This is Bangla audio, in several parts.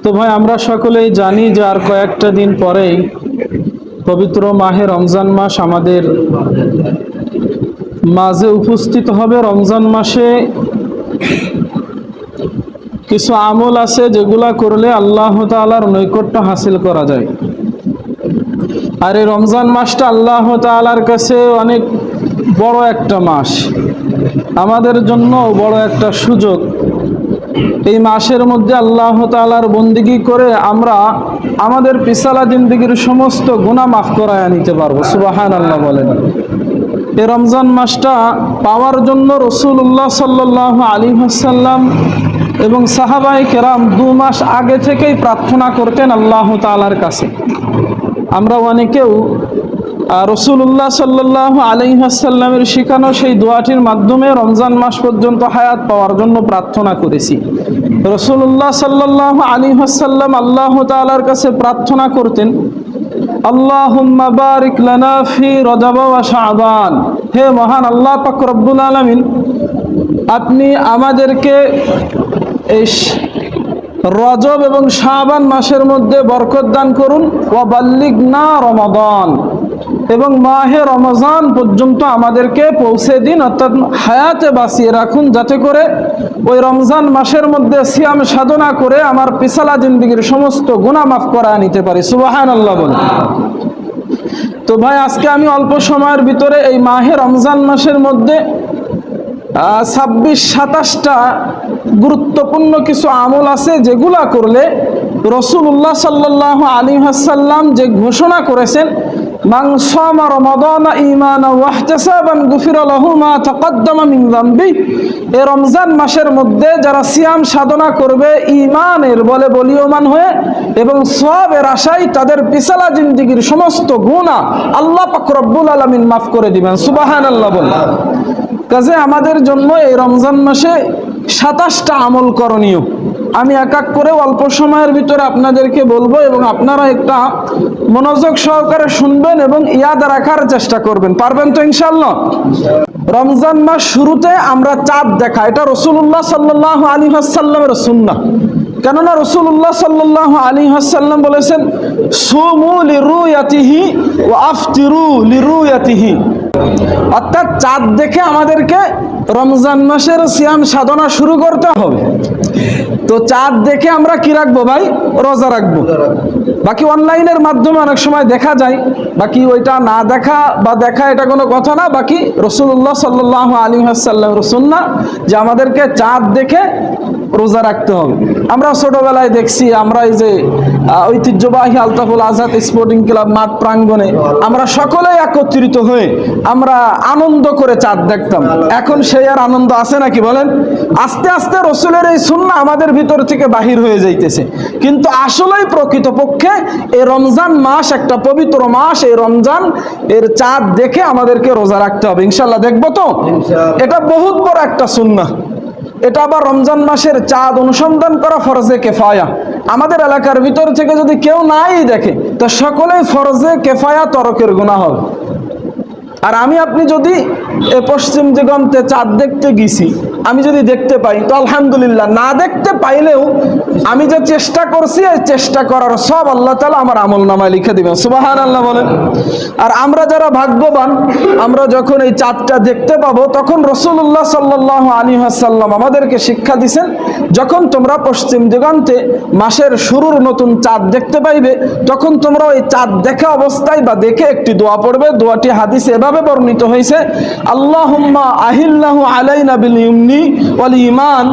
তো ভাই আমরা সকলেই জানি যে আর কয়েকটা দিন পরেই পবিত্র মাহে রমজান মাস আমাদের মাঝে উপস্থিত হবে। রমজান মাসে কিছু আমল আছে যেগুলা করলে আল্লাহ তাআলার নৈকট্য হাসিল করা যায়। আর এই রমজান মাসটা আল্লাহ তাআলার কাছে অনেক বড় একটা মাস, আমাদের জন্য বড় একটা সুযোগ। এই মাসের মধ্যে আল্লাহ তাআলার বন্দেগী করে আমরা আমাদের পিছলা জিন্দেগির সমস্ত গুনাহ মাফ করায় নিতে পারবো। সুবহানাল্লাহ বলেন। এই রমজান মাসটা পাওয়ার জন্য রাসূলুল্লাহ সাল্লাল্লাহু আলাইহি ওয়াসাল্লাম এবং সাহাবায়ে কেরাম 2 মাস আগে থেকেই প্রার্থনা করতেন আল্লাহ তাআলার কাছে। আমরা অনেকেও রাসূলুল্লাহ সাল্লাল্লাহু আলাইহি ওয়াসাল্লামের শেখানো সেই দোয়াটির মাধ্যমে রমজান মাস পর্যন্ত হায়াত পাওয়ার জন্য প্রার্থনা করেছি। রাসূলুল্লাহ সাল্লাল্লাহু আলাইহি ওয়াসাল্লাম আল্লাহ তাআলার কাছে প্রার্থনা করতেন, আল্লাহুম্মা বারিক লানা ফি রজব ওয়া শাবান। হে মহান আল্লাহ পাক রব্বুল আলামিন, আপনি আমাদেরকে এই রজব এবং শাবান মাসের মধ্যে বরকত দান করুন। ওয়া বাল্লিগনা রমাদান, এবং মাহে রমজান পর্যন্ত আমাদেরকে পৌঁছে দিন, অর্থাৎ হায়াতে বাঁচিয়ে রাখুন, যাতে করে ওই রমজান মাসের মধ্যে সিয়াম সাধনা করে আমার পিছলা জিন্দেগির সমস্ত গুনাহ মাফ করা নিতে পারি। সুবহানাল্লাহ বলেন। তো ভাই আজকে আমি অল্প সময়ের ভিতরে এই মাহে রমজান মাসের মধ্যে 26-27টা গুরুত্বপূর্ণ কিছু আমল আছে যেগুলা করলে রাসূলুল্লাহ সাল্লাল্লাহু আলাইহি ওয়াসাল্লাম যে ঘোষণা করেছেন, মান সামা রমাদান ঈমানান ওয়া ইহতিসাবান গুফিরা লাহু মা তাকাদ্দামা মিন যামবি। এই রমজান মাসের মধ্যে যারা সিয়াম সাধনা করবে ঈমানের বলে বলীয়মান হয়ে এবং সওয়াবের আশায়, তাদের পিছলা জিন্দেগির সমস্ত গুনাহ আল্লাহ পাক রব্বুল আলামিন মাফ করে দিবেন। সুবহানাল্লাহ বলেন। কাজে আমাদের জন্য এই রমজান মাসে 27টা আমল করণীয়। আমি এক এক করে অল্প সময়ের ভিতরে আপনাদেরকে বলবো এবং আপনারা একটা মনোযোগ সহকারে শুনবেন এবং ইয়াদ রাখার চেষ্টা করবেন। পারবেন তো ইনশাআল্লাহ? রমজান মাস শুরুতে আমরা চাঁদ দেখা, এটা রাসূলুল্লাহ সাল্লাল্লাহু আলাইহি ওয়াসাল্লামের সুন্নাহ। কেননা রাসূলুল্লাহ সাল্লাল্লাহু আলাইহি ওয়াসাল্লাম বলেছেন, সুমু লিরুয়াতিহি ওয়া আফতিরু লিরুয়াতিহি। অর্থাৎ চাঁদ দেখে আমাদেরকে রমজান মাসের সিয়াম সাধনা শুরু করতে হবে। তো চাঁদ দেখে আমরা কি রাখবো ভাই? রোজা রাখবো। বাকি অনলাইনের মাধ্যমে অনেক সময় দেখা যায়, বাকি ওইটা না দেখা বা দেখা এটা কোনো কথা না। বাকি রাসূলুল্লাহ সাল্লাল্লাহু আলাইহি ওয়াসাল্লামের সুন্নাহ যে আমাদেরকে চাঁদ দেখে রোজা রাখতে হবে। আমরা ছোটবেলায় দেখছি, আমরা এই যে ঐতিহ্যবাহী আলতাফুল আজাদ স্পোর্টিং ক্লাব মাঠ প্রাঙ্গণে আমরা সকলেই একত্রিত হয়ে আমরা আনন্দ করে চাঁদ দেখতাম। এখন সেই আর আনন্দ আছে নাকি বলেন? আস্তে আস্তে রাসূলের এই সুন্নাহ আমাদের ভিতর থেকে বাহির হয়ে যাইতেছে। কিন্তু আসলেই প্রকৃতপক্ষে এই রমজান মাস একটা পবিত্র মাস। এই রমজান এর চাঁদ দেখে আমাদেরকে রোজা রাখতে হবে। ইনশাআল্লাহ দেখবো তো? এটা বহুত বড় একটা সুন্নাহ। এটা আবার রমজান মাসের চাঁদ অনুসন্ধান করা ফরজে কেফায়া। আমাদের এলাকার ভিতর থেকে যদি কেউ নাই দেখে, তো সকলেই ফরজে কেফায়া তরকের গুনাহ হবে। আর আমি আপনি যদি পশ্চিম দিগন্তে চাঁদ দেখতে গেছি, আমি যদি দেখতে পাই তো আলহামদুলিল্লাহ, না দেখতে পাইলেও আমি যে চেষ্টা করছি এই চেষ্টা করার সব আল্লাহ তাআলা আমার আমলনামায় লিখে দিবেন। সুবহানাল্লাহ বলেন। আর আমরা যারা ভাগ্যবান, আমরা যখন এই চাঁদটা দেখতে পাবো, তখন রাসূলুল্লাহ সাল্লাল্লাহু আলাইহি ওয়াসাল্লাম আমাদেরকে শিক্ষা দিয়েছেন, যখন তোমরা পশ্চিম দিগন্তে মাসের শুরুর নতুন চাঁদ দেখতে পাইবে, তখন তোমরা ওই চাঁদ দেখা অবস্থায় বা দেখে একটি দোয়া পড়বে। দোয়াটি হাদিসে এভাবে বর্ণিত হয়েছে, আল্লাহুম্মা আহিল্লাহু আলাইনা বিল ইমনি ওয়াল ঈমান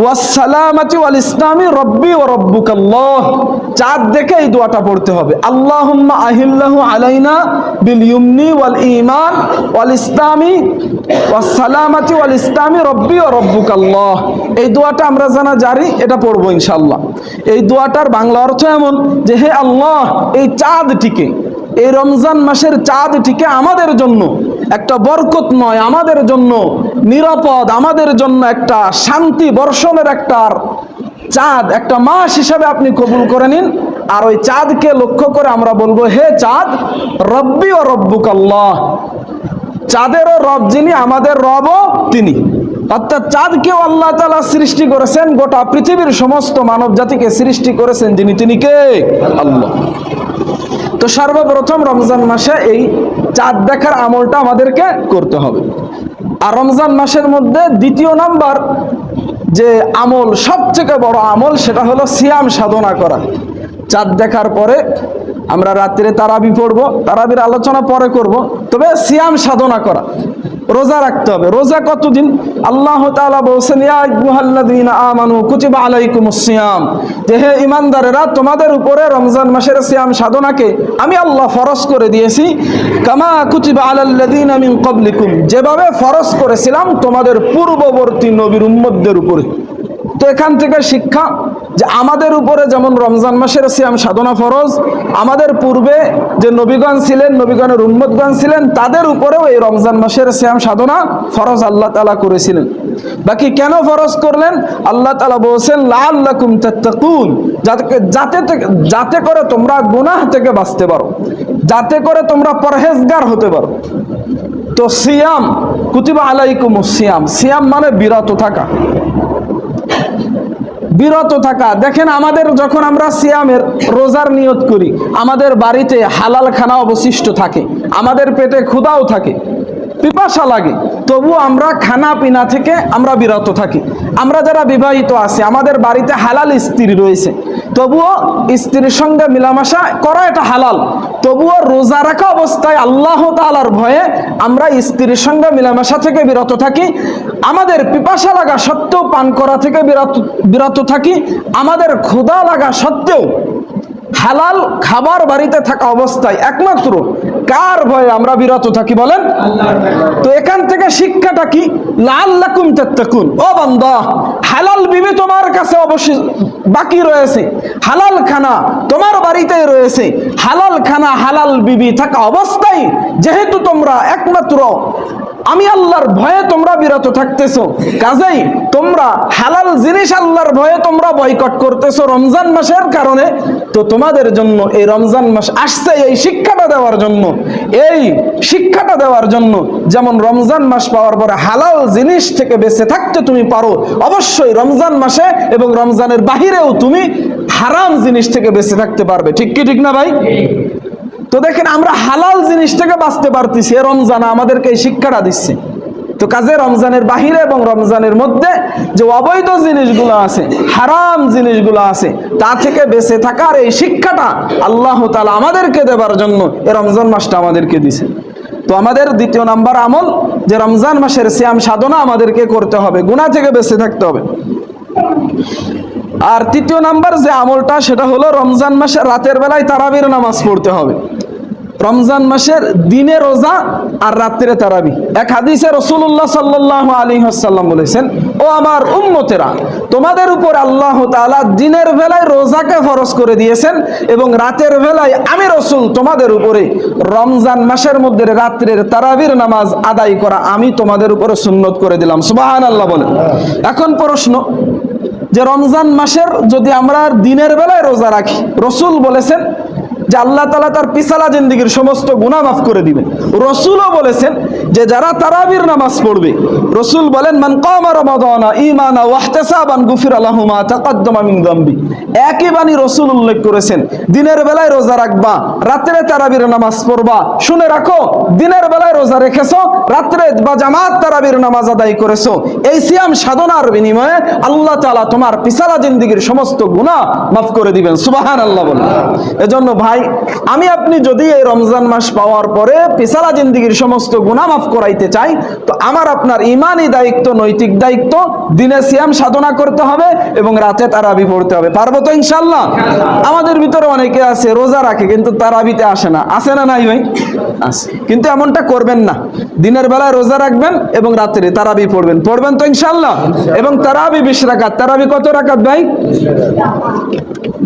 ওয়াস সালামাতি ওয়াল ইসলামি রব্বি ওয়া রব্বুকাল্লাহ। চাঁদ দেখে এই দোয়াটা পড়তে হবে, আল্লাহুম্মা আহিল্লাহু আলাইনা বিল ইমনি ওয়াল ঈমান ওয়াল ইসলামি ওয়াস সালামাতি ওয়াল ইসলামি রব্বি ওয়া রব্বুকাল্লাহ। এই দোয়াটা আমরা জানা জারি, এটা পড়বো ইনশাআল্লাহ। এই দোয়াটার বাংলা অর্থ এমন যে, হে আল্লাহ, এই চাঁদটিকে, এই রমজান মাসের চাঁদটিকে আমাদের জন্য একটা বরকতময়, আমাদের জন্য নিরাপদ, আমাদের জন্য একটা শান্তি বর্ষণের একটা চাঁদ, একটা মাস হিসাবে আপনি কবুল করে নিন। আর ওই চাঁদকে লক্ষ্য করে আমরা বলবো, হে চাঁদ, রব্বি ও রব্বুকাল্লাহ। চাঁদেরও রব যিনি, আমাদের রবও তিনি। অর্থাৎ চাঁদকেও আল্লাহ তাআলা সৃষ্টি করেছেন, গোটা পৃথিবীর সমস্ত মানব জাতিকে সৃষ্টি করেছেন তিনি কে? আল্লাহ। তো সর্বপ্রথম রমজান মাসে এই চাঁদ দেখার আমলটা আমাদেরকে করতে হবে। আর রমজান মাসের মধ্যে দ্বিতীয় নাম্বার যে আমল, সবথেকে বড় আমল, সেটা হলো সিয়াম সাধনা করা। চাঁদ দেখার পরে আমরা রাত্রে তারাবি পড়ব, তারাবির আলোচনা পরে করব, তবে সিয়াম সাধনা করা, রোজা রাখতে হবে। রোজা কতদিন? আল্লাহ তাআলা বলেছেন, ইয়া আইয়ুহাল্লাযীনা আমানু কুতিবা আলাইকুমুস সিয়াম, যে হে ঈমানদারেরা, তোমাদের উপরে রমজান মাসের সিয়াম সাধনাকে আমি আল্লাহ ফরজ করে দিয়েছি, কামা কুতিবা আলাল্লাযীনা মিন ক্বাবলিকুম, যেভাবে ফরজ করেছিলাম তোমাদের পূর্ববর্তী নবীর উম্মতদের উপরে। তো এখান থেকে শিক্ষা যে আমাদের উপরে যেমন রমজান মাসের সিয়াম সাধনা ফরজ, আমাদের পূর্বে যে নবীগণ ছিলেন, নবীগণের উম্মতগণ ছিলেন, তাদের উপরেও এই রমজান মাসের সিয়াম সাধনা ফরজ আল্লাহ তাআলা করেছিলেন। বাকি কেন ফরজ করলেন? আল্লাহ তাআলা বলেছেন, লাআল্লাকুম তাত্তাকুন, যাতে করে তোমরা গুনাহ থেকে বাঁচতে পারো, যাতে করে তোমরা পরহেজগার হতে পারো। তো সিয়াম, কুতিবা আলাইকুমুস সিয়াম, সিয়াম মানে বিরত থাকা, বিরত থাকা। দেখেন, আমাদের যখন আমরা সিয়ামের রোজার নিয়ত করি, আমাদের বাড়িতে হালাল খানা অবশিষ্ট থাকে, আমাদের পেটে ক্ষুধাও থাকে, পিপাসা লাগে, তবু আমরা খানা পিনা থেকে আমরা বিরত থাকি। আমরা যারা বিবাহিত আছি, আমাদের বাড়িতে হালাল স্ত্রী রয়েছে, তবুও স্ত্রীর সঙ্গে মিলামেশা করা এটা হালাল, তবুও রোজা রাখা অবস্থায় আল্লাহ তাআলার ভয়ে আমরা স্ত্রীর সঙ্গে মিলামেশা থেকে বিরত থাকি। আমাদের পিপাসা লাগা সত্ত্বেও পান করা থেকে বিরত থাকি। আমাদের ক্ষুধা লাগা সত্ত্বেও হালাল খাবার বাড়িতে থাকা অবস্থায় একমাত্র কার ভয়ে আমরা বিরত থাকি বলেন? তো এখান থেকে শিক্ষাটা কি? লাআল্লাকুম তাত্তাকুন। ও বান্দা, হালাল বিবি তোমার কাছে অবশ্যই বাকি রয়েছে, হালাল খানা তোমার বাড়িতেই রয়েছে, হালাল খানা হালাল বিবি থাকা অবস্থায় যেহেতু তোমরা একমাত্র আমি আল্লাহর ভয়ে তোমরা বিরত থাকতেছো, কাজেই তোমরা হালাল জিনিস আল্লাহর ভয়ে তোমরা বয়কট করতেছো রমজান মাসের কারণে। তো তোমাদের জন্য এই রমজান মাস আসছে এই শিক্ষাটা দেওয়ার জন্য, এই শিক্ষাটা দেওয়ার জন্য, যেমন রমজান মাস পাওয়ার পরে হালাল জিনিস থেকে বেঁচে থাকতে তুমি পারো, অবশ্যই রমজান মাসে এবং রমজানের বাহিরেও তুমি হারাম জিনিস থেকে বেঁচে থাকতে পারবে। ঠিক কি ঠিক না ভাই? তো দেখেন, আমরা হালাল জিনিস থেকে বাঁচতে পারতেছি, রমজান আমাদেরকে এই শিক্ষাটা দিচ্ছে। তো কাজে রমজানের বাহিরে এবং রমজানের মধ্যে যে অবৈধ জিনিসগুলো আছে, হারাম জিনিসগুলো আছে, তা থেকে বেঁচে থাকার এই শিক্ষাটা আল্লাহ তাআলা আমাদেরকে দেবার জন্য এই রমজান মাসটা আমাদেরকে দিছে। তো আমাদের দ্বিতীয় নাম্বার আমল যে রমজান মাসের সিয়াম সাধনা আমাদেরকে করতে হবে, গুনাহ থেকে বেঁচে থাকতে হবে। আর তৃতীয় নাম্বার যে আমলটা, সেটা হলো রমজান মাসে রাতের বেলায় তারাবির নামাজ পড়তে হবে। রমজান মাসের দিনে রোজা আর রাত্রে তারাবি। এক হাদিসে রাসূলুল্লাহ সাল্লাল্লাহু আলাইহি ওয়াসাল্লাম বলেছেন, ও আমার উম্মতেরা, তোমাদের উপর আল্লাহ তাআলা দিনের বেলায় রোজাকে ফরজ করে দিয়েছেন এবং রাতের বেলায় আমি রাসূল তোমাদের উপরে রমজান মাসের মধ্যে রাত্রের তারাবির নামাজ আদায় করা আমি তোমাদের উপরে সুন্নত করে দিলাম। সুবহানাল্লাহ বলেন। এখন প্রশ্ন, যে রমজান মাসের যদি আমরা দিনের বেলায় রোজা রাখি, রাসূল বলেছেন যে আল্লাহ তাআলা তার পিছলা জিন্দেগীর সমস্ত গুনাহ মাফ করে দিবেন। রাসূলও বলেছেন যে যারা তারাবির নামাজ পড়বে, রাসূল বলেন, মান কামা রমাদানা ঈমানা ওয়া ইহতিসাবান গুফিরা লাহু মা তাকাদ্দামা মিন যামবি। একই বাণী রাসূল উল্লেখ করেছেন, দিনের বেলায় রোজা রাখবা, রাতে তারাবির নামাজ পড়বা। শুনে রাখো, দিনের বেলায় রোজা রেখেছো, রাতে বা জামাত তারাবির নামাজ আদায় করেছো, এই সিয়াম সাধনার বিনিময়ে আল্লাহ তাআলা তোমার পিছলা জিন্দেগীর সমস্ত গুনাহ মাফ করে দিবেন। সুবহানাল্লাহ বলেন। এজন্য ভাই, আমি আপনি যদি এই রমজান মাস পাওয়ার পরে পিছলা জিন্দেগীর সমস্ত গুনাহ মাফ করাইতে চাই, তো আমার আপনার ঈমানি দায়িত্ব, নৈতিক দায়িত্ব, দিনে সিয়াম সাধনা করতে হবে এবং রাতে তারাবি পড়তে হবে। পারবো তো ইনশাআল্লাহ? আমাদের ভিতরে অনেকে আছে রোজা রাখে কিন্তু তারাবিতে আসে না। আছে না নাই ভাই? আছে। কিন্তু এমনটা করবেন না, দিনের বেলায় রোজা রাখবেন এবং রাতে তারাবি পড়বেন। পড়বেন তো ইনশাআল্লাহ? এবং তারাবি 20 রাকাত। তারাবি কত রাকাত ভাই?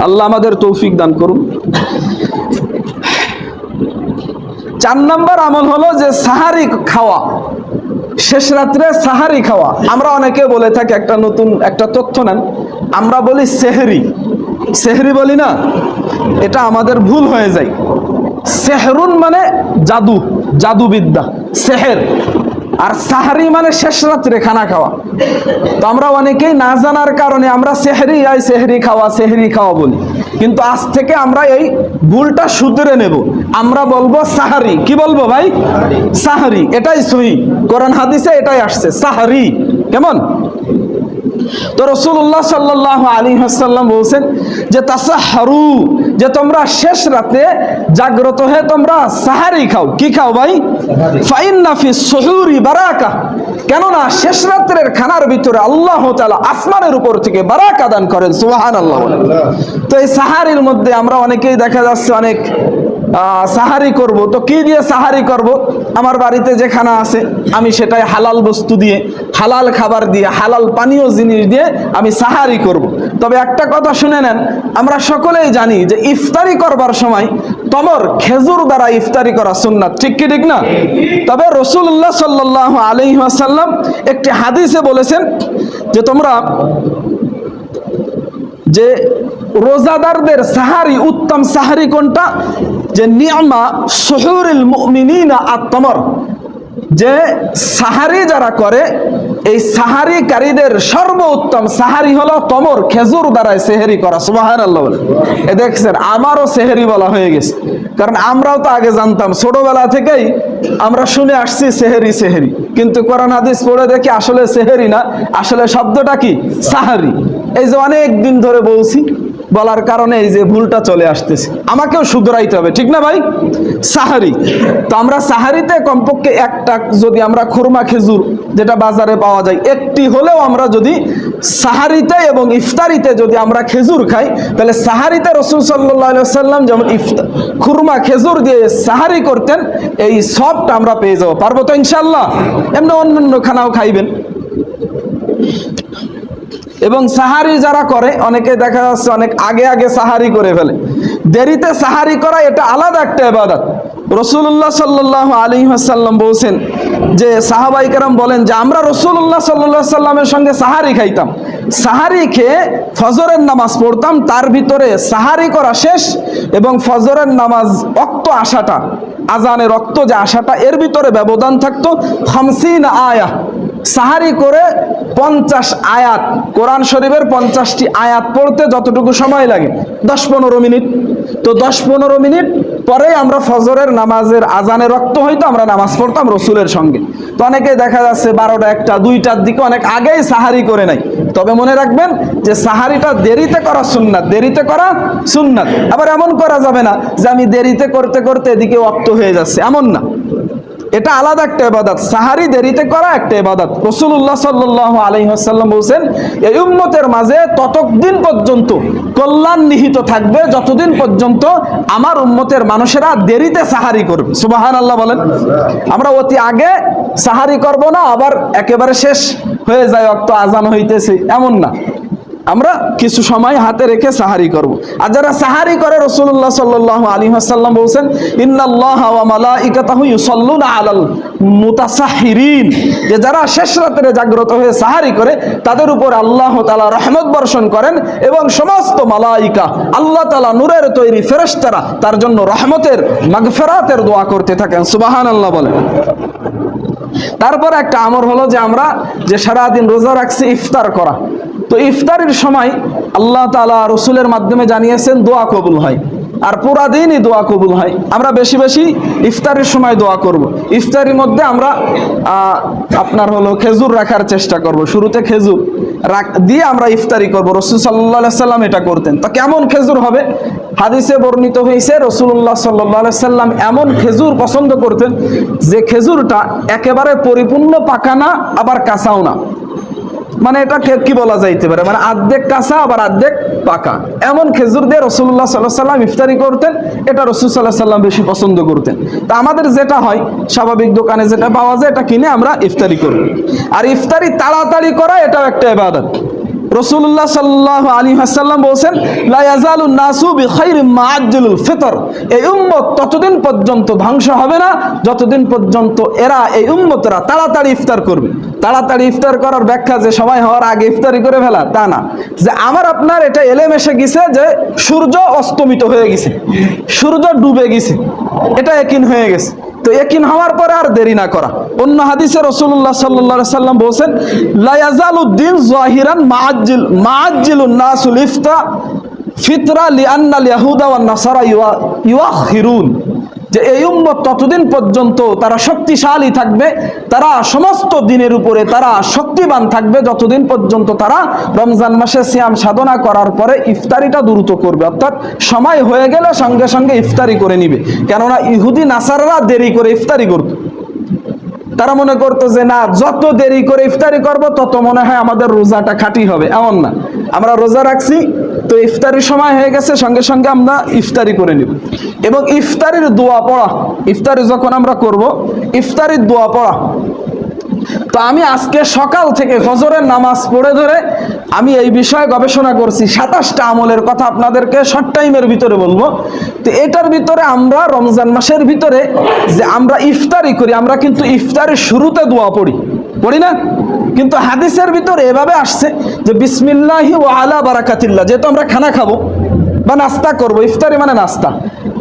আল্লাহ আমাদের তৌফিক দান করুন। 4 নম্বর আমল হলো যে সাহারি খাওয়া, শেষ রাত্রে সাহারি খাওয়া। আমরা অনেকে বলে থাকি, একটা নতুন একটা তথ্য নেন, আমরা বলি সেহরি, সেহরি বলি না, এটা আমাদের ভুল হয়ে যায়। সেহরুন মানে জাদু, জাদুবিদ্যা, সেহের। আর সাহারি মানে শেষ রাত্রে খানা খাওয়া। তো আমরা অনেকেই না জানার কারণে আমরা সেহরি খাওয়া বলি, কিন্তু আজ থেকে আমরা এই ভুলটা শুধরে নেব, আমরা বলবো সাহারি। কি বলবো ভাই? সাহারি। এটাই সহি, কোরআন হাদিসে এটাই আসছে, সাহারি। কেমন? তো রাসূলুল্লাহ সাল্লাল্লাহু আলাইহি ওয়াসাল্লাম বলছেন যে তাসাহহারু, যে তোমরা শেষ রাতে জাগ্রত হয়ে তোমরা সাহারি খাও। কি খাও ভাই? ফাইন্না ফিস সুহুরি বারাকা, কেননা শেষ রাতের খানার ভিতরে আল্লাহ তাআলা আসমানের উপর থেকে বারাকা দান করেন। সুবহানাল্লাহ। তো এই সাহারির মধ্যে আমরা অনেকেই দেখা যাচ্ছে অনেক সাহারি করব। তো কি দিয়ে সাহারি করব? আমার বাড়িতে যে খানা আছে আমি সেটাই হালাল বস্তু দিয়ে, হালাল খাবার দিয়ে, হালাল পানীয় জিনিস দিয়ে আমি সাহারি করব। তবে একটা কথা শুনে নেন, আমরা সকলেই জানি যে ইফতারি করবার সময় তমর খেজুর দ্বারা ইফতারি করা সুন্নাত। ঠিক কি ঠিক না? তবে রাসূলুল্লাহ সাল্লাল্লাহু আলাইহি ওয়াসাল্লাম একটি হাদিসে বলেছেন যে তোমরা যে রোজাদারদের সাহারি, উত্তম সাহারি কোনটা? যে নি'মা সুহুরুল মুমিনিনা আত-তামর, যে সাহারি যারা করে এই সাহারিকারীদের সর্বোত্তম সাহারি হলো তমর, খেজুর দ্বারা সেহরি করা। সুবহানাল্লাহ বলে। এ দেখছেন, আমারও সেহরি বলা হয়ে গেছে, কারণ আমরাও তো আগে জানতাম, ছোটবেলা থেকেই আমরা শুনে আসছি সেহরি সেহরি, কিন্তু কোরআন হাদিস পড়ে দেখি আসলে সেহরি না, আসলে শব্দটা কি? সাহারি। এই যে অনেক দিন ধরে বলছি, বলার কারণে এই যে ভুলটা চলে আসতেছে, আমাকেও শুধরাইতে হবে, ঠিক না ভাই? সাহারি। তো আমরা সাহারিতে কমপক্ষে একটা যদি আমরা খুরমা খেজুর যেটা বাজারে পাওয়া যায়, একটি হলেও আমরা যদি সাহারিতে এবং ইফতারিতে যদি আমরা খেজুর খাই, তাহলে সাহারিতে রাসূল সাল্লাল্লাহু আলাইহি ওয়াসাল্লাম যেমন খুরমা খেজুর দিয়ে সাহারি করতেন, এই সবটা আমরা পেয়ে যাবো। পারবো তো ইনশাআল্লাহ? এমনি অন্যান্য খানাও খাইবেন। এবং সাহারি যারা করে, অনেকে দেখা যাচ্ছে অনেক আগে আগে সাহারি করে ফেলে। দেরিতে সাহারি করা এটা আলাদা একটা ইবাদত। রাসূলুল্লাহ সাল্লাল্লাহু আলাইহি ওয়াসাল্লাম বলেছেন যে সাহাবায়ে কেরাম বলেন যে আমরা রাসূলুল্লাহ সাল্লাল্লাহু আলাইহি ওয়াসাল্লামের সঙ্গে সাহারি খাইতাম, সাহারি খেয়ে ফজরের নামাজ পড়তাম, তার ভিতরে সাহারি করা শেষ এবং ফজরের নামাজ ওয়াক্ত আসাটা, আজানের ওয়াক্ত যে আসাটা, এর ভিতরে ব্যবধান থাকতো 50 আয়াত। সাহারি করে 50 আয়াত, কোরআন শরীফের 50টি আয়াত পড়তে যতটুকু সময় লাগে 10-15 মিনিট। তো 10-15 মিনিট পরেই আমরা ফজরের নামাজের আজানের ওয়াক্ত হইতো, আমরা নামাজ পড়তাম রসুলের সঙ্গে। তো অনেকে দেখা যাচ্ছে 12টা, 1টা, 2টার দিকে অনেক আগেই সাহারি করে নাই। তবে মনে রাখবেন যে সাহারিটা দেরিতে করা সুন্নাত, দেরিতে করা সুন্নাত। আবার এমন করা যাবে না যে আমি দেরিতে করতে করতে এদিকে ওয়াক্ত হয়ে যাচ্ছে, এমন না, এটা আলাদা একটা ইবাদত। সাহারি দেরিতে করা একটা ইবাদত। রাসূলুল্লাহ সাল্লাল্লাহু আলাইহি ওয়াসাল্লাম বলেন এই উম্মতের মাঝে ততদিন পর্যন্ত কল্যাণ নিহিত থাকবে যতদিন পর্যন্ত আমার উম্মতের মানুষেরা দেরিতে সাহারি করবে। সুবহানাল্লাহ বলেন। আমরা অতি আগে সাহারি করব না, আবার একেবারে শেষ হয়ে যায় ওয়াক্ত আজান হইতেছে, এমন না, আমরা কিছু সময় হাতে রেখে সাহারি করব। আর যারা সাহারি করে, রাসূলুল্লাহ সাল্লাল্লাহু আলাইহি ওয়াসাল্লাম বলেন ইন্নাল্লাহা ওয়া মালাইকাতাহু ইউসাল্লুনা আলাল মুতাসাহহিরিন, যে যারা শেষ রাতে জাগ্রত হয়ে সাহারি করে তাদের উপর আল্লাহ তাআলা রহমত বর্ষণ করেন এবং সমস্ত মালাইকা, আল্লাহ তাআলা নূরের তৈরি ফেরেশতারা তার জন্য রহমতের, মাগফিরাতের দোয়া করতে থাকেন। সুবহানাল্লাহ বলেন। তারপর একটা আমল হলো যে আমরা যে সারাদিন রোজা রাখছি, ইফতার করা। তো ইফতারের সময় আল্লাহ তাআলা রসুলের মাধ্যমে জানিয়েছেন দোয়া কবুল হয়, আর পুরা দিনই দোয়া কবুল হয়। আমরা বেশি বেশি ইফতারের সময় দোয়া করব। ইফতারের মধ্যে আমরা আপনার হলো খেজুর রাখার চেষ্টা করব, শুরুতে খেজুর দিয়ে আমরা ইফতারি করব। রাসূল সাল্লাল্লাহু আলাইহি সাল্লাম এটা করতেন। তো কেমন খেজুর হবে? হাদিসে বর্ণিত হয়েছে রাসূলুল্লাহ সাল্লাল্লাহু আলাইহি সাল্লাম এমন খেজুর পছন্দ করতেন যে খেজুরটা একেবারে পরিপূর্ণ পাকা না, আবার কাঁচাও না, মানে এটা কি বলা যাইতে পারে, মানে আর্ধেক কাঁচা আবার আর্ধেক পাকা, এমন খেজুর দিয়ে রাসূলুল্লাহ সাল্লাল্লাহু আলাইহি সাল্লাম ইফতারি করতেন। এটা রাসূল সাল্লাল্লাহু আলাইহি সাল্লাম বেশি পছন্দ করতেন। তা আমাদের যেটা হয়, স্বাভাবিক দোকানে যেটা পাওয়া যায় এটা কিনে আমরা ইফতারি করি। আর ইফতারি তাড়াতাড়ি করা এটাও একটা ইবাদত। রাসূলুল্লাহ সাল্লাল্লাহু আলাইহি ওয়াসাল্লাম বলেন লা ইয়াজালুন নাসু বিখাইরিম মা আজ্জালুল ফিতর, এই উম্মত ততদিন পর্যন্ত ধ্বংস হবে না যতদিন পর্যন্ত এরা, এই উম্মতরা তাড়াতাড়ি ইফতার করবে। তাড়াতাড়ি ইফতার করার ব্যাখ্যা যে সময় হওয়ার আগে ইফতারি করে ফেলা তা না, যে আমার আপনার এটা এলেম এসে গেছে যে সূর্য অস্তমিত হয়ে গেছে, সূর্য ডুবে গেছে, এটা ইয়াকিন হয়ে গেছে। তো ইয়াকিন হওয়ার পরে আর দেরি না করা, অন্য হাদিসে রাসূলুল্লাহ সাল্লাল্লাহু আলাইহি সাল্লাম বলেছেন, লা ইয়াজালুদ্দিন যাহিরান মাআজ্জিলুন নাসুল ইফতা ফিতরা লিআন্নাল ইয়াহুদা ওয়ান নাসারা ইউআখিরুন, যে এই উম্মত ততদিন পর্যন্ত তারা শক্তিশালী থাকবে, তারা সমস্ত দিনের উপরে তারা শক্তিবান থাকবে যতদিন পর্যন্ত তারা রমজান মাসে সিয়াম সাধনা করার পরে ইফতারিটা দ্রুত করবে, অর্থাৎ সময় হয়ে গেলে সঙ্গে সঙ্গে ইফতারি করে নিবে। কেননা ইহুদি নাসারারা দেরি করে ইফতারি করত, তারা মনে করতো যে না, যত দেরি করে ইফতারি করব তত মনে হয় আমাদের রোজাটা খাঁটি হবে। এমন না, আমরা রোজা রাখছি তো ইফতারির সময় হয়ে গেছে, সঙ্গে সঙ্গে আমরা ইফতারি করে নিব। এবং ইফতারির দোয়া পড়া, ইফতারি যখন আমরা করব ইফতারির দোয়া পড়া, তো আমি আজকে সকাল থেকে ফজরের নামাজ পড়ে ধরে আমি এই বিষয়ে গবেষণা করছি। 27টা আমলের কথা আপনাদেরকে শর্ট টাইমের ভিতরে বলবো। তো এটার ভিতরে আমরা রমজান মাসের ভিতরে যে আমরা ইফতারি করি, আমরা কিন্তু ইফতারের শুরুতে দোয়া পড়ি না? কিন্তু হাদিসের ভিতরে এভাবে আসছে যে বিসমিল্লাহি ওয়া আলা বারাকাতিল্লাহ, যেহেতু আমরা খানা খাবো বা নাস্তা করব, ইফতারি মানে নাস্তা,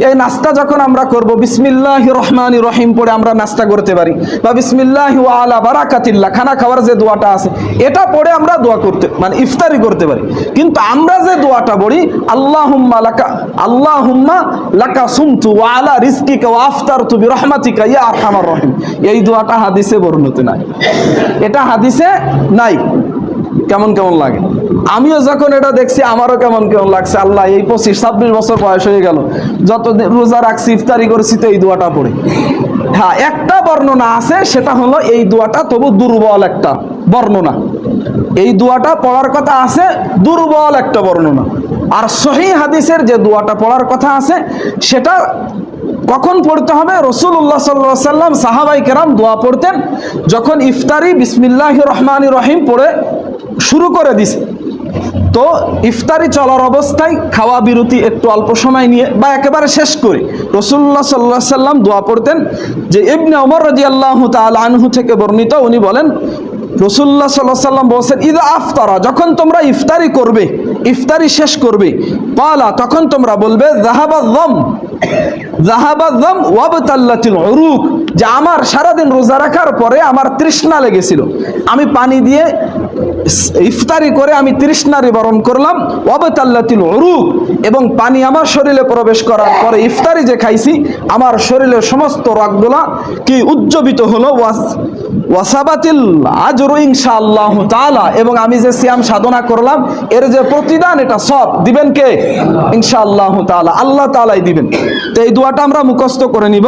এই নাস্তা যখন আমরা করব বিসমিল্লাহির রহমানির রহিম পড়ে আমরা নাস্তা করতে পারি, বা বিসমিল্লাহি ওয়া আলা বারাকাতিল্লাহ খানা খাওয়ার যে দোয়াটা আছে এটা পড়ে আমরা দোয়া করতে মানে ইফতারি করতে পারি। কিন্তু আমরা যে দোয়াটা পড়ি আল্লাহুম্মা লাকা সুমতু ওয়া আলা রিজকিকা ওয়া আফতারতু বিরহমাতিকা ইয়া আরহামার রহিম, এই দোয়াটা হাদিসে বর্ণিত নাই, এটা হাদিসে নাই। কেমন কেমন লাগে? আমিও যখন এটা দেখছি আমারও কেমন কেমন লাগছে। আল্লাহ, এই 25-26 বছর বয়স হয়ে গেল, যত রোজা রাখছি ইফতারি করছি তো এই দোয়াটা পড়ে। হ্যাঁ, একটা বর্ণনা আছে, সেটা হলো এই দোয়াটা তবু দুর্বল একটা বর্ণনা, এই দোয়াটা পড়ার কথা আছে দুর্বল একটা বর্ণনা। আর সহিহ হাদিসের যে দোয়াটা পড়ার কথা আছে সেটা কখন পড়তে হবে? রাসূলুল্লাহ সাল্লাল্লাহু আলাইহি সাল্লাম সাহাবায়ে কেরাম দোয়া পড়তেন যখন ইফতারি বিসমিল্লাহির রহমানির রহিম পড়ে শুরু করে দিছে, তো ইফতারি চলার অবস্থায় খাওয়া বিরতি একটু অল্প সময় নিয়ে বা একেবারে শেষ করে রাসূলুল্লাহ সাল্লাল্লাহু আলাইহি সাল্লাম দোয়া পড়তেন। যে ইবনে ওমর রাদিয়াল্লাহু তাআলা আনহু থেকে বর্ণিত, উনি বলেন রাসূলুল্লাহ সাল্লাল্লাহু আলাইহি সাল্লাম বলেছেন, ইযা আফতারা, যখন তোমরা ইফতারি করবে, ইফতারি শেষ করবে, ক্বালা, তখন তোমরা বলবে যাহাবায-যাম ওয়াবতাল্লাতিল উরুক, যে আমার সারাদিন রোজা রাখার পরে আমার তৃষ্ণা লেগেছিল, আমি পানি দিয়ে ইফতারি করে আমি তৃষ্ণা নিবারণ করলাম, ওয়াবতাল্লাতিল উরুক, এবং পানি আমার শরীরে প্রবেশ করার পরে ইফতারি যে খাইছি আমার শরীরের সমস্ত রগগুলা কি উজ্জীবিত হলো, ওয়াসাবাতিল আজরু ইনশাআল্লাহু তাআলা, এবং আমি যে সিয়াম সাধনা করলাম এর যে প্রতিদান এটা সব দিবেন কে? ইনশাআল্লাহু তাআলা, আল্লাহ তাআলাই দিবেন। তো এই দোয়াটা আমরা মুখস্থ করে নিব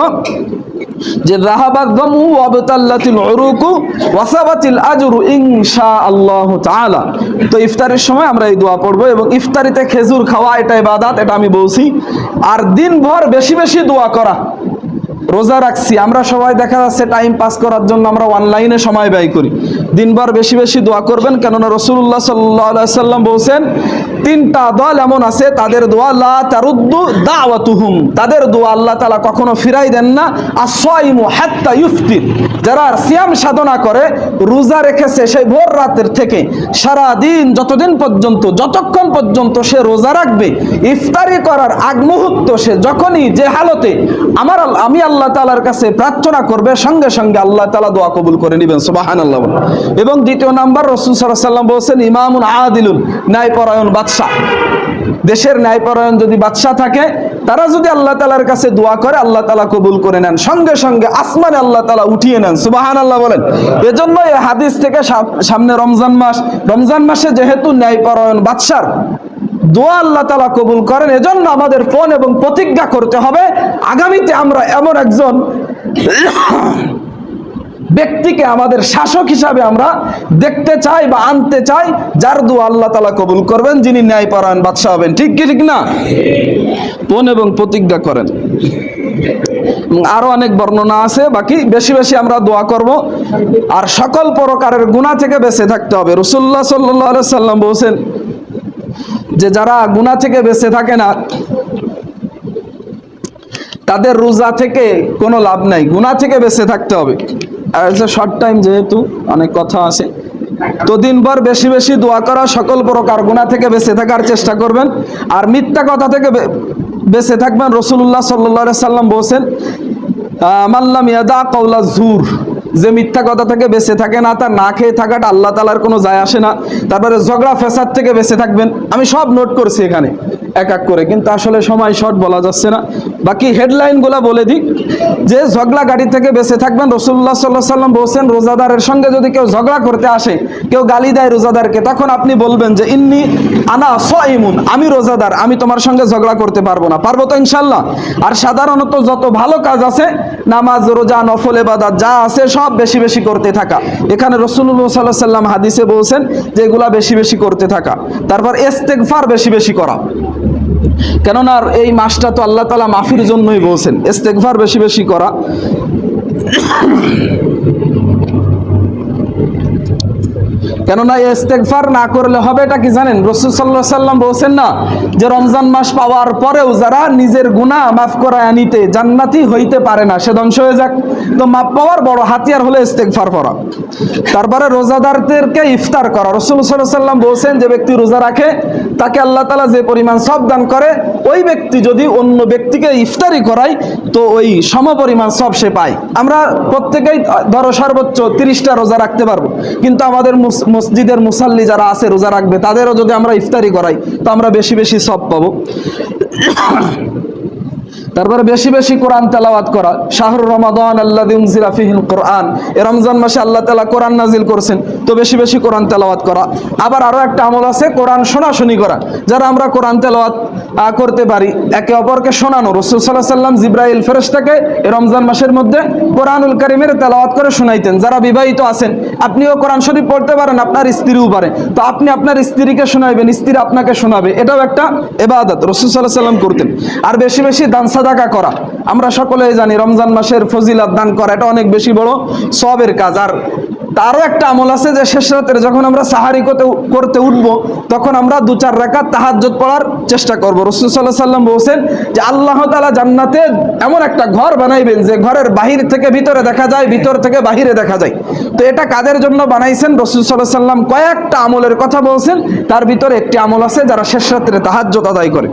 যে যাহাবায-যামু ওয়াবতাল্লাতিল উরুকু ওয়াসাবাতিল আজরু ইনশাআল্লাহু তাআলা। তো ইফতারের সময় আমরা এই দোয়া পড়বো, এবং ইফতারিতে খেজুর খাওয়া এটা ইবাদত, এটা আমি বলছি। আর দিনভর বেশি বেশি দোয়া করা, রোজা রাখছি আমরা সবাই দেখা যাচ্ছে টাইম পাস করার জন্য আমরা অনলাইনে সময় ব্যয় করি, দিনভর বেশি বেশি দোয়া করবেন। কেননা রাসূলুল্লাহ সাল্লাল্লাহু আলাইহি সাল্লাম বলেছেন 3টা দল এমন আছে তাদের দোয়া লা তারুদ্দু দাওয়াতুহুম, তাদের দোয়া আল্লাহ তাআলা কখনো ফিরাই দেন না। আস-সাইমু হাত্তা ইফতির, যারা সিয়াম সাধনা করে রোজা রেখেছে সেই ভোর রাতের থেকে সারা দিন যতক্ষণ পর্যন্ত সে রোজা রাখবে, ইফতারি করার আগ মুহূর্ত সে যখনই যে হালতে আমি আল্লাহ তাআলার কাছে প্রার্থনা করবে, সঙ্গে সঙ্গে আল্লাহ তাআলা দোয়া কবুল করে নেবেন, সুবহানাল্লাহ। এবং দ্বিতীয় নাম্বার রাসূল সাল্লাল্লাহু আলাইহি সাল্লাম বলেছেন ইমামুন আদিলুন, ন্যায়পরায়ণ বাদশা, দেশের ন্যায়পরায়ণ যদি বাদশা থাকে তারা যদি আল্লাহ তাআলার কাছে দোয়া করে আল্লাহ তাআলা কবুল করে নেন, সঙ্গে সঙ্গে আসমানে আল্লাহ তাআলা উঠিয়ে নেন, সুবহানাল্লাহ বলেন। এজন্য এই হাদিস থেকে সামনে রমজান মাসে যেহেতু ন্যায়পরায়ণ বাদশার দোয়া আল্লাহ তাআলা কবুল করেন, এজন্য আমাদের পণ এবং প্রতিজ্ঞা করতে হবে আগামীতে আমরা এমন একজন ব্যক্তিকে আমাদের শাসক হিসাবে আমরা দেখতে চাই বা আনতে চাই যার দোয়া আল্লাহ তাআলা কবুল করবেন, যিনি ন্যায়পরায়ণ বাদশা হবেন। ঠিক কি ঠিক না? পণ এবং প্রতিজ্ঞা করেন। আরো অনেক বর্ণনা আছে, বাকি বেশি বেশি আমরা দোয়া করব। আর সকল প্রকারের গুনাহ থেকে বেঁচে থাকতে হবে। রাসূলুল্লাহ সাল্লাল্লাহু আলাইহি সাল্লাম বলেছেন যে যারা গুনাহ থেকে বেঁচে থাকে না তাদের রোজা থেকে কোনো লাভ নাই, গুনাহ থেকে বেঁচে থাকতে হবে। আর শর্ট টাইম যেহেতু অনেক কথা আছে, তো দিনভর বেশি বেশি দোয়া করা, সকল প্রকার গুনাহ থেকে বেঁচে থাকার চেষ্টা করবেন, আর মিথ্যা কথা থেকে বেঁচে থাকবেন। রাসূলুল্লাহ সাল্লাল্লাহু আলাইহি সাল্লাম বলেছেন মাল্লাম ইয়াদা কাওলা যুর, যে মিথ্যা কথা থেকে বেঁচে থাকে না, তার না খেয়ে থাকাটা আল্লাহ তাআলার কোনো যায় আসে না। তারপরে ঝগড়া ফ্যাসাদ থেকে বেঁচে থাকবেন। আমি সব নোট করছি এখানে এক এক করে, কিন্তু আসলে সময় শর্ট, বলা যাচ্ছে না। বাকি হেডলাইনগুলো বলে দিই যে ঝগড়া গাড়ি থেকে বেঁচে থাকবেন। রাসূলুল্লাহ সাল্লাল্লাহু আলাইহি ওয়াসাল্লাম বলেছেন, রোজাদারের সঙ্গে যদি কেউ ঝগড়া করতে আসে, কেউ গালি দেয় রোজাদারকে, তখন আপনি বলবেন যে ইন্নী আনা সাইমুন, আমি রোজাদার, আমি তোমার সঙ্গে ঝগড়া করতে পারবো না। পারবো তো ইনশাআল্লাহ? আর সাধারণত যত ভালো কাজ আছে, নামাজ, রোজা, নফল ইবাদত যা আছে সব বেশি বেশি করতে থাকা। এখানে রাসূলুল্লাহ সাল্লাল্লাহু আলাইহি ওয়াসাল্লাম হাদিসে বলছেন যে এগুলা বেশি বেশি করতে থাকা। তারপর ইস্তেগফার বেশি বেশি করা, কেননা এই মাসটা তো আল্লাহ তাআলা মাফির জন্যই বলছেন। ইস্তেগফার বেশি বেশি করা। কেননা ইস্তেগফার না করলে হবে এটা কি জানেন? রাসূল সাল্লাল্লাহু আলাইহি ওয়াসাল্লাম বলছেন না যে রমজান মাস পাওয়ার পরেও যারা নিজের গুনাহ মাফ করায় নিতে জান্নাতি হইতে পারে না, সে ধ্বংস হয়ে যাক। তো মাফ পাওয়ার বড় হাতিয়ার হলো ইস্তেগফার করা। তারপরে রোজাদারদেরকে ইফতার করা। রাসূল সাল্লাল্লাহু আলাইহি ওয়াসাল্লাম বলছেন যে ব্যক্তি রোজা রাখে তাকে আল্লাহ তাআলা যে পরিমাণ সওয়াব দান করে, ওই ব্যক্তি যদি অন্য ব্যক্তিকে ইফতারি করায় তো ওই সমপরিমাণ সওয়াব সে পায়। আমরা প্রত্যেকেই ধরো সর্বোচ্চ 30টা রোজা রাখতে পারবো, কিন্তু আমাদের মসজিদের মুসাল্লি যারা আছে রোজা রাখবে, তাদেরও যদি আমরা ইফতারি করাই তো আমরা বেশি বেশি সওয়াব পাবো। তারপরে বেশি বেশি কোরআন তেলাওয়াত করা। শাহরুর রমাদান আল্লাযী উনজিলা ফীহিল কোরআন, এই রমজান মাসে আল্লাহ তাআলা কোরআন নাজিল করেছেন, তো বেশি বেশি কোরআন তেলাওয়াত করা। আবার আরো একটা আমল আছে কোরআন শোনাশুনি করা। যারা আমরা কোরআন তেলাওয়াত করতে পারি, একে অপরকে শোনানো। রাসূল সাল্লাল্লাহু আলাইহি ওয়াসাল্লাম জিবরাইল ফেরেশতাকে এই রমজান মাসের মধ্যে কোরআনুল কারীমের তেলাওয়াত করে শোনাইতেন। যারা বিবাহিত আছেন, আপনিও কোরআন শরীফ পড়তে পারেন, আপনার স্ত্রীও পারে, তো আপনি আপনার স্ত্রীকে শোনাবেন, স্ত্রী আপনাকে শোনাবে, এটাও একটা ইবাদত রাসূল সাল্লাল্লাহু আলাইহি ওয়াসাল্লাম করতেন। আর বেশি বেশি দান সাদাকা করা। আমরা সকলেই জানি রমজান মাসের ফজিলত দান করা এটা অনেক বেশি বড় সওয়াবের কাজ। আর তারও একটা আমল আছে যে শেষ রাতের যখন আমরা সাহারি করতে উঠবো, তখন আমরা 2-4 রাকাত তাহাজ্জুদ পড়ার চেষ্টা করব। রাসূল সাল্লাল্লাহু আলাইহি ওয়াসাল্লাম বলেছেন যে আল্লাহ তাআলা জান্নাতে এমন একটা ঘর বানাইবেন যে ঘরের বাহির থেকে ভিতরে দেখা যায়, ভিতর থেকে বাহিরে দেখা যায়। তো এটা কাদের জন্য বানাইছেন? রাসূল সাল্লাল্লাহু আলাইহি ওয়াসাল্লাম কয়েকটা আমলের কথা বলছেন, তার ভিতরে একটি আমল আছে যারা শেষ রাতে তাহাজ্জুদ আদায় করে।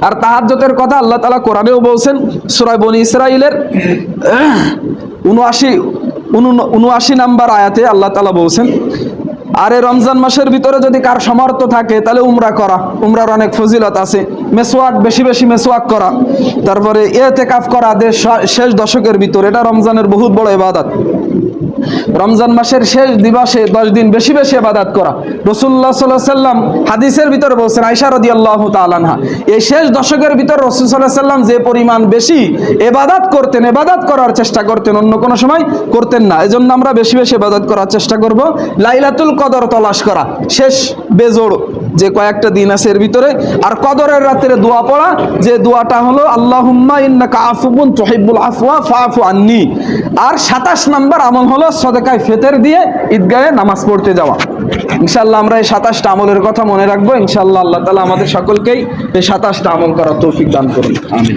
আর তাহাজ্জুদের কথা আল্লাহ তাআলা কোরআনেও বলছেন, সূরা বনী ইসরাঈলের 79 নাম্বার আয়াতে আল্লাহ তাআলা বলছেন, আর এই রমজান মাসের ভিতরে যদি কার সামর্থ্য থাকে তাহলে উমরা করা। উমরার অনেক ফজিলত আছে। মেসওয়াক, বেশি বেশি মেসওয়াক করা। তারপরে ইতিকাফ করা শেষ দশকের ভিতরে, এটা রমজানের বহুত বড় ইবাদত। রমজান মাসের শেষ দিবসে 10 দিন বেশি বেশি ইবাদত করা। রাসূলুল্লাহ সাল্লাল্লাহু আলাইহি ওয়াসাল্লাম হাদিসের ভিতরে বলেছেন, আয়েশা রাদিয়াল্লাহু তাআলা আনহা, এই শেষ দশকের ভিতর রাসূল সাল্লাল্লাহু আলাইহি ওয়াসাল্লাম যে পরিমাণ বেশি ইবাদত করতেন, ইবাদত করার চেষ্টা করতেন, অন্য কোনো সময় করতেন না। এজন্য আমরা বেশি বেশি ইবাদত করার চেষ্টা করব। লাইলাতুল কদর তালাশ করা, শেষ বেজোড় যে কয়েকটা দিন আছে এর ভিতরে। আর কদরের রাতের দোয়া পড়া, যে দোয়াটা হলো আল্লাহুম্মা ইন্নাকা আফুউন তুহিব্বুল আফওয়া ফাআফু আন্নী। আর 27 নাম্বার আমল হলো সদকায়ে ফিতর দিয়ে ঈদগাহে নামাজ পড়তে যাওয়া। ইনশাআল্লাহ আমরা এই 27টা আমলের কথা মনে রাখবো। ইনশাআল্লাহ আল্লাহ তাআলা আমাদের সকলকেই এই 27টা আমল করার তৌফিক দান করুন। আমিন।